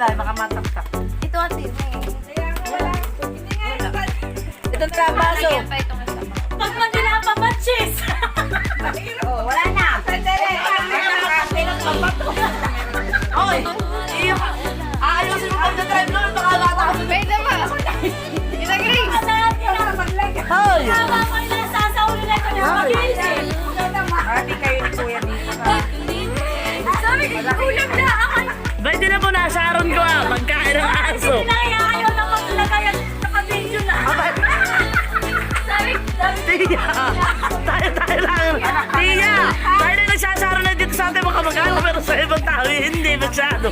dahil baka mataptak. Ito ate. Ito na baso. Pag Manila pa matches. Wala na. Oy, iyo. Ayusin mo pag na-drive nun, baka lata ka. Pwede ba? Ilagay. Hoy! Tama ko yung nasasauli na ito na mag-iisip. Ate kayo ni Kuya dito. Sabi ko, kulang na ako. Pwede na po nasaron ko magkain ng aso. Sinaya ayaw na maglagay at naka-video na. Sabi, Tiya! Tayo lang! Tiya! Tayo na nagsasaro na dito sa ating mga kamag-anak pero sa ibang tao hindi masyado.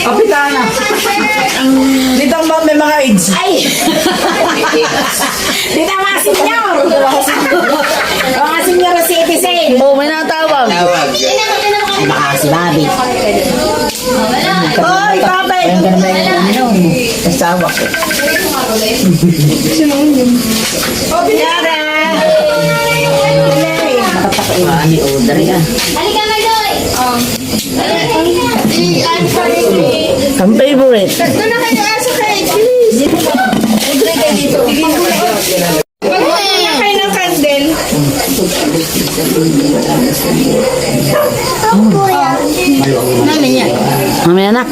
Kapitana. Dito ang may mga AIDS. Ay! Dito mga senior! Mga senior citizen! Oh, may natawag. Baka si Bobby. Hoy, tatay! Ang ganda yung Asawa ko. Yara! Ni Audrey ah. Halika na Joy! Ang favorite. Doon na kayo aso kayo, please! Audrey kayo dito. Magmamaya kayo ng candle. Namin yan. Mamaya na.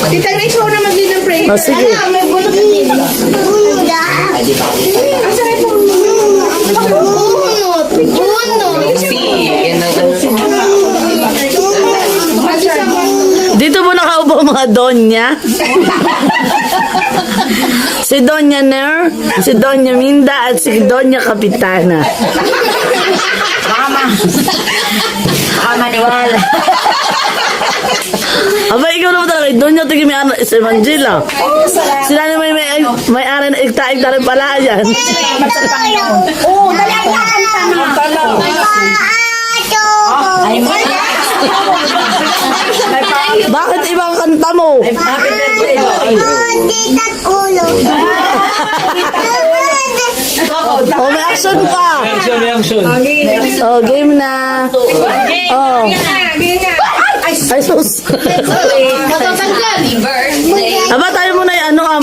Tita Grace, huwag na mag-lead ng prayer. Oh, sige. May bunot na nila. Asa kayo po? Bunot! Bunot! Dito mo nakaupo mga Donya. Si Donya Ner, si Donya Minda at si Donya Kapitana. Baka maniwala. Aba, ikaw naman talaga. Donya tigil may anak si Manjila. Sila na may ari na ikta-ikta rin pala yan. Oo, dali ang kanta mo. Ay, mo. Bakit ibang kanta mo? Oh, may action ka. Oh, game na. Oh. Ay, sus. Aba, tayo muna yung ano ka,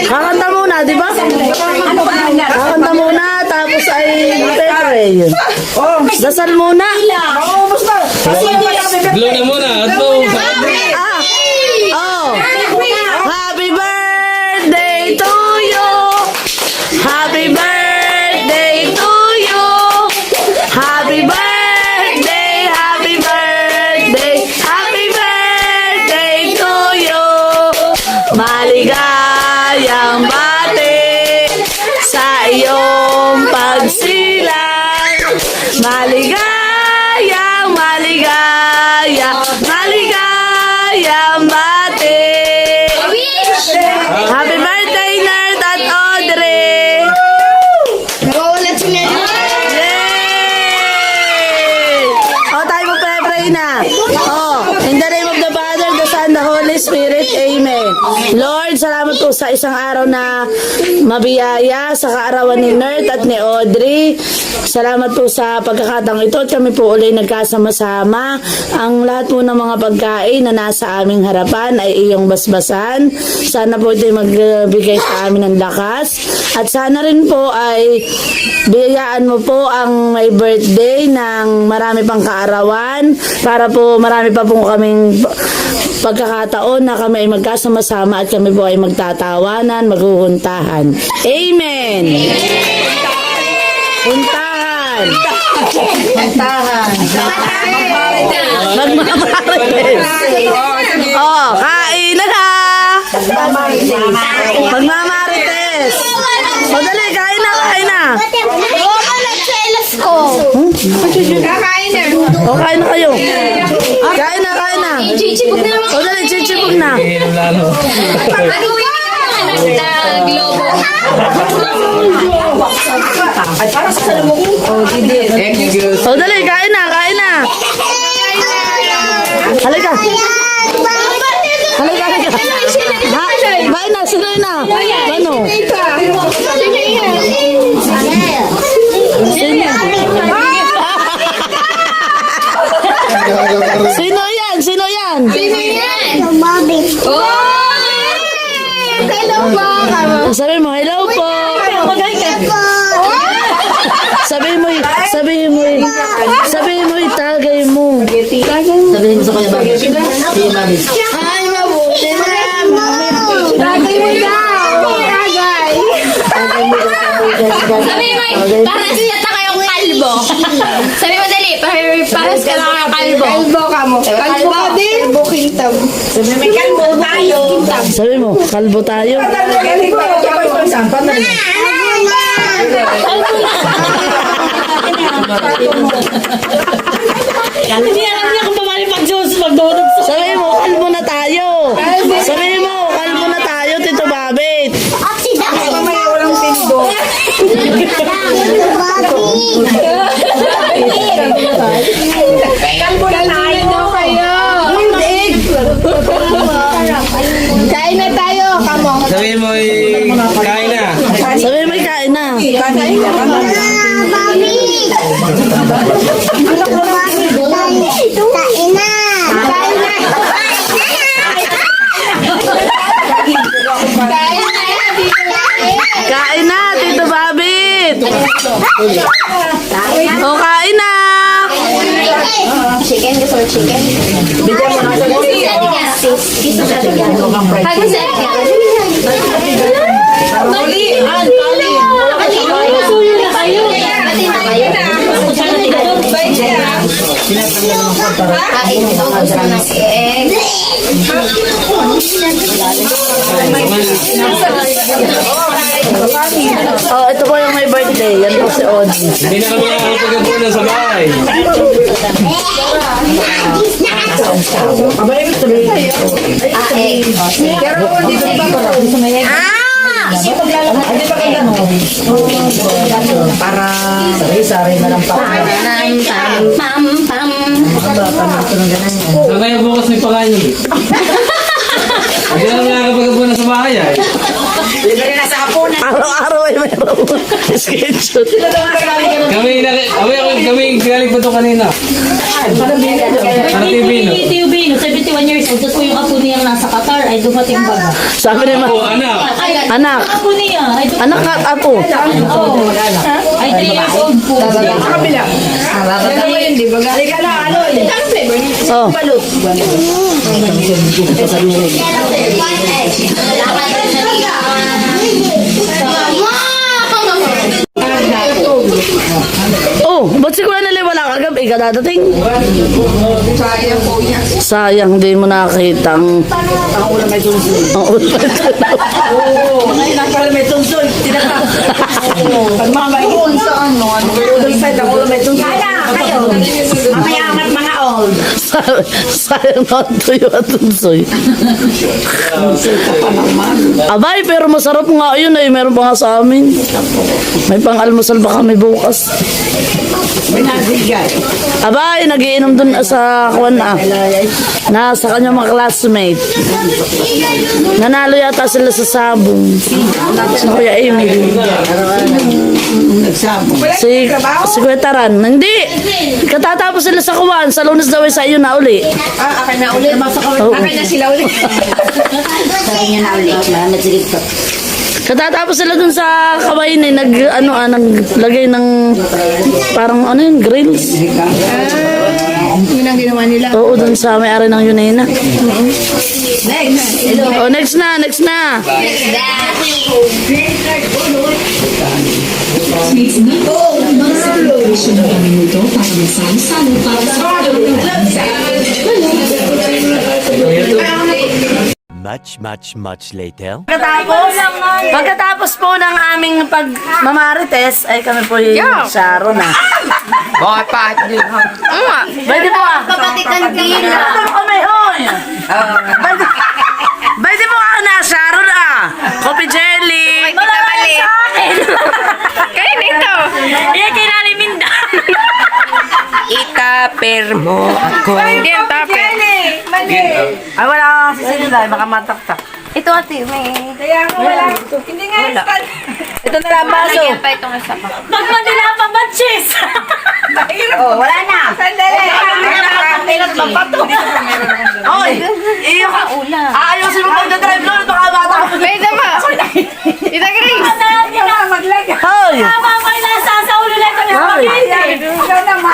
kakanta muna, di ba? Kakanta muna, tapos ay pepray. Dasal muna. Blow na muna. Blow. Ah. Oh. Happy birthday to you. Happy birthday to you. Happy birthday, happy birthday, happy birthday to you. Maligayang bati sa iyong pagsilang. Maligayang, maligayang bati. Happy birthday, Nerd at Audrey! Nawawala si Nelly. Yay! O, tayo magpe-pray na. In the name of the Father, the Son, the Holy Spirit. Amen. Lord, salamat po sa isang araw na mabiyaya sa kaarawan ni Nerd at ni Audrey. Salamat po sa pagkakataong ito at kami po ulit nagkasama-sama. Ang lahat po ng mga pagkain na nasa aming harapan ay iyong basbasan. Sana po ito magbigay sa amin ng lakas. At sana rin po ay biyayaan mo po ang may birthday ng marami pang kaarawan para po marami pa po kaming pagkakataon na kami ay magkasama-sama at kami po ay magtatawanan, maghuhuntahan. Amen! Puntahan! Magmamarites! Oh, kain na na! Magmamarites! O dali, kain na, kain na! O, kain na kayo. Kain na, kain na. Chichibog na naman. O, dali, chichibog na. Iinom lalo. Pag-uwi ka na globo. Ay, para sa salamuhin. O, dali, kain na, kain na. Halika. Halika, halika. Ha? Kain na, sinoy na. Ano? Sino yan? Sino yan? Sabi mo, hello po. Sabi mo, itagay mo. Sabihin mo sa kanya, Bobby. Sige, Bobby. Ay, mabuti na. Tagay mo daw. Tagay. Sabi mo, paras yata kayong kalbo. Sabi mo, dali, paras ka lang kayong kalbo. Kalbo ka mo. Kalbo ka din. Kalbo kintab. May kalbo tayo. Sabi mo, kalbo tayo. Hindi alam niya kung paano magdudog. Sabi mo, kalbo na tayo. Sabi mo, kalbo na tayo, Tito Babit. Mamaya walang tindo. Kalbo na tayo. Kain na tayo. Kamo. Sabi mo, kain na. Sabi mo, kain na. Kain na, Tito Babit. O, kain na. Chicken, gusto mo chicken? Bigyan mo na sa Pag-usap ka. Suyo na kayo. Kain ito, gusto mo ng egg. Oh, ito po yung may birthday. Yan po si Oji. Hindi na kami nakakapagkapunan sa bahay. Egg. para sari-sari na lang pa. Pam, pam. Saan kaya bukas may pakain yun? Hindi na kami nakakapagkapunan sa bahay ay. Libre na sa hapunan. Araw-araw ay meron schedule. Kami galing pa ito kanina. Para TV, no? Tio Bino, 71 years old. Tapos po yung apo niyang nasa Qatar ay dumating baga. Sabi ni Ma, Oo, anak. anak, Apo niya ay anak at apo. ay 3 years old po. Kabila. Dalawa yun, di ba? Halika na, ano? Anong flavor? Oh, oh, ba't si Kuya Nali wala kagabi? Kadadating? Sayang, di mo nakakita ang... Ang ulam ay sunsun. ang ulam. Ngayon ang pala may sunsun. Tinaka. Pag mga may sa ano, udol side, ang ulam ay sunsun. Kayo. Mamaya amat mga old. Sayang na ang tuyo at tunsoy. Abay, pero masarap nga yun eh. Meron pa nga sa amin. May pang-almusal pa kami bukas. Binabigay. Abay, nagiinom dun sa kuwan na. Sa kanyang mga classmate. Nanalo yata sila sa sabong. Si Kuya Emil. Si Kuya Taran. Hindi. Katatapos sila sa kuwan. Sa Lunes daw ay sa iyo na uli. Akin na ulit. Oo. Akin na sila ulit. Sabi niya na ulit. Nagsigit ko. Katatapos sila dun sa kawain eh, naglagay ng parang ano yun, grills. Yun ang ginawa nila. Oo, dun sa may-ari ng Yunena. Next. Oh, next na, next na. much later. Pagkatapos po ng aming pagmamarites, ay kami po yung Sharon na. Bakit pa? Pwede po ah. Kapati kandila. Kami hoy. Pwede po ako na Sharon ah. Coffee jelly. Kita mali. Kayo nito. Iyan kay Nali Minda. Itaper mo ako. Hindi ang tape. Ay, wala kang sisinday. Baka mataktak. Ito ate, may... Ito na lang baso. Lagyan pa itong isa pa. Pag Manila pa batches. Oh, wala na. Sandali. Oy, iyo ka. Ulam. Ayusin mo pagdadrive Lord. Baka bata ka. Pwede ba? Ita Grace. Hoy. Mama, nasa sa ulo lang ko na mag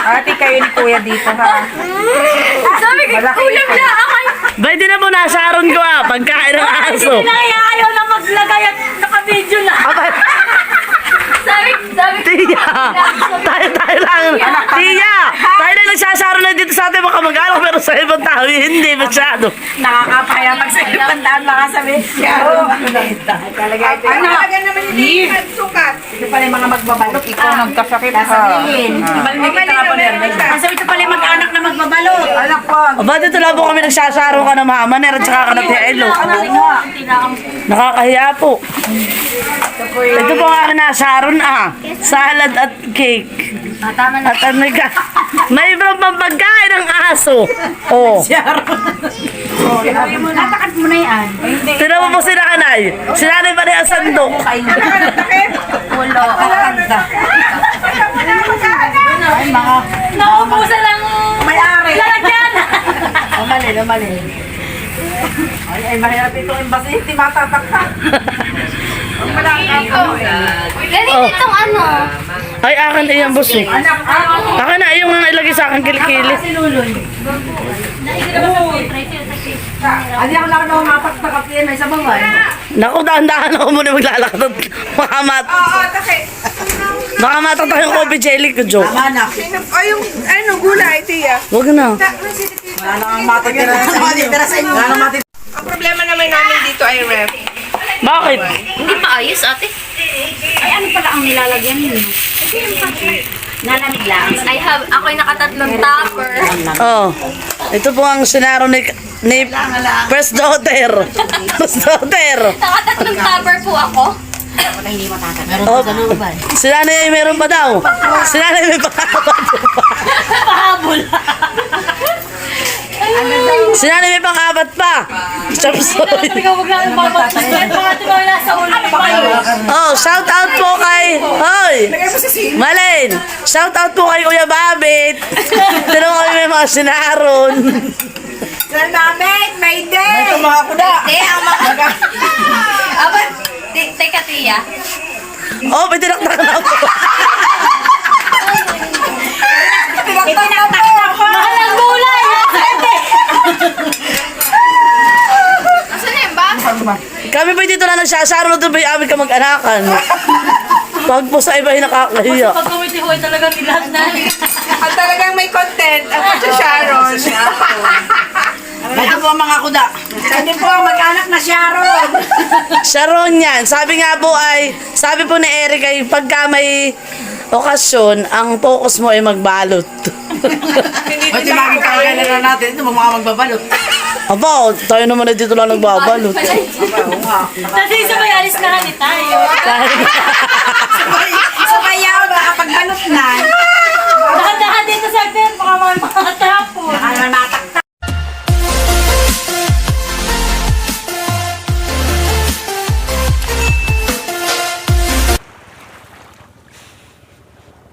Ate, kayo ni Kuya dito ha. Sabi ko, ulam na ako. Pwede na po na Sharon ko ah. Pagkain ng aso. Hindi na kaya ayaw na maglagay at naka-video na. Sabi ko, Tiya! Tayo lang! Tiya! Tayo lang nagsasaro na dito sa atin mga kamag-anak pero sa ibang tao hindi masyado. Nakakapaya pag sa ibang baka sabi. Talaga ito. Ano? Ito pala yung mga magbabalot. Ikaw nagkasakit ka. Malimikit na po niya. Sabi ito pala yung mag-anak na magbabalot. Anak po. Aba, dito lang po kami nagsasaro ka ng mama nera at saka ka ng Tielo. Nakakahiya po. Ito po ang aking nasaron ah. Salad at cake. At ano ka? May ibang pagkain ng aso. Oh. Natakat mo na yan. Tinan mo po si nanay. Si nanay pa rin ang sandok. Wala. Kakanta. Ay, mga Naubusan lang. may-ari. Lalagyan. Umali. Ay, mahirap itong imbasi. Hindi matatakta. Ganito itong ano. Ay, akin na yung buso. Akin na, yung nga ilagay sa akin kilikili. Hindi ako lang naman mapatakap yan. May sabang ba? Naku, dahan-dahan ako muna maglalakad at baka matatak yung coffee jelly ko, Joe. Anak. Ay, yung ano, gulay, tiya. Huwag na. Wala nang matitira sa inyo. Wala nang matitira. Ang problema naman namin dito ay ref. Bakit? Hindi pa ayos ate. Ay, ano pala ang nilalagyan niyo? Nalamig lang. Ako'y nakatatlong topper. Oh. Ito po ang sinaro ni first daughter. First daughter. Nakatatlong topper po ako. Oh, si nanay ay meron pa daw. Si nanay may Pahabol. Si nanay may pang-apat pa. Chop suey. Ikaw wag lang babatis. Mga tibaw na sa ulo ni Mayo. Oh, shout out po kay Hoy. Malin. Shout out po kay Kuya Babit. Tinong kami may mga sinaron. Salamat, may day! May mga kuda. Hindi, ang mga... Aba, teka tiya. Oh, may tinaktak na ako. Mahal ang gulay. Asan na yung bag? Kami ba dito na nagsasaro doon ba yung aming kamag-anakan? Pag po sa iba ay nakakahiya. Pag kumitihoy talaga ni lahat na. At talagang may content at sa Sharon. Ito po ang mga kuda. Hindi po ang mag-anak na Sharon. Sharon yan. Sabi nga po ay, sabi po ni Eric ay pagka may okasyon, ang focus mo ay magbalot. Pati lagi kaya na natin. Ito mga magbabalot. Aba, tayo naman ay dito lang nagbabalot. Kasi sabay alis na kami tayo.